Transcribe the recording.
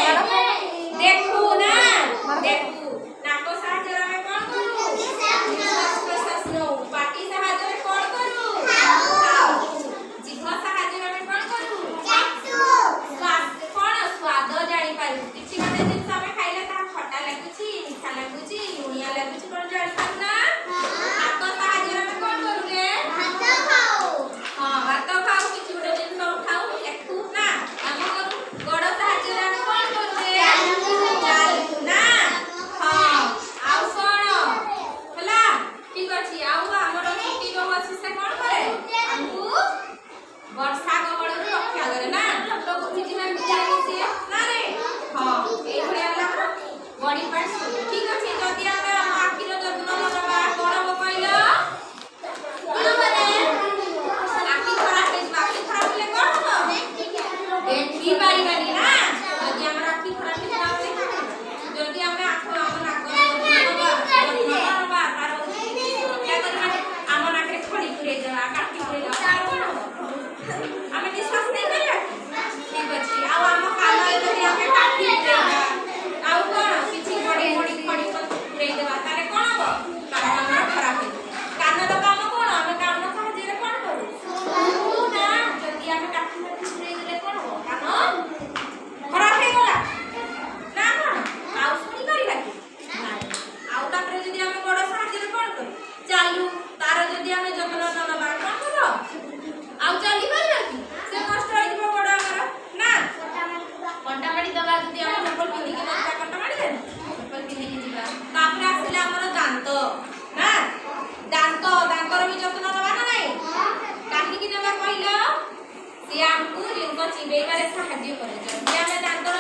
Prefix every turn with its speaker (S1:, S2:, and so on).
S1: देखू ना देखू नाको साहाଯ୍य रे कोन करू निश्वास प्रश्वास नो पाटी साहाଯ୍य रे कोन करू खाऊ जीभ साहाଯ୍य रे कोन करू चाटू स्वाद कोन स्वाद जानि पारू किछि गते जिंस हमें खाइले ता खट्टा लागुची मीठा लागुची लुणिया लागुची कोन जानि पारू ना हाथ साहाଯ୍य रे कोन करू रे भात खाऊ हां भात खाऊ किछि गते जिंस खाऊ देखू ना हम करू गोड़ साहाଯ୍य रे कोन करू रे चालू ना हां आउ कोन हला ठीक अछि आउ हमर छुट्टी जो अछि से कोन करे हमहु वर्षा गबड़ रक्षा करे ना तो बुझी ना मिटाई से ना रे हां ए भले हला बॉडी पार्ट्स ठीक अछि जदी हम आखिर जत्न नबा कोन हो कहलो कोन बने आखि खराब है आखि खराब ले कोन हो देखि पाई बानी ना जदी हम आखि खराब है जदी हम आखो हम नाक नबा तार क्या करबा हम नाके खड़ी पुरे देबा काटी पुरे देबा कोन हमें विश्वास नहीं करे ठीक अछि आ हम काला जदी हम काटी देबा आ कोन किछि बड़ी बड़ी खड़ी पुरे देबा तारे कोन हो कान हमर खराब है कान रो काम कोन हम कान साहाଯ୍य रे कोन करू ना जदी हम काटी पुरे देले कोन हो कान खराब है गला ना कोन आउ सुनी करिला कि आउ तापर जदी हम बड़ साहाଯ୍य रे कोन करू चालू तार जदी हम जत्न नबा कोन करो आउ चली पारिबा कि से कष्ट होई दिबो बड़ हमर ना कंटा माडी दबा जदी हम चप्पल पिंदी के दबा कंटा माडी दे चप्पल पिंदी के दिबा तापर आसिले हमर दांत ना दांतर भी जत्न नबा ना नाही काहे कि नबा कहिलो से हमकु जिनको चिबेबारे साहाଯ୍य करे जदी हम दांतर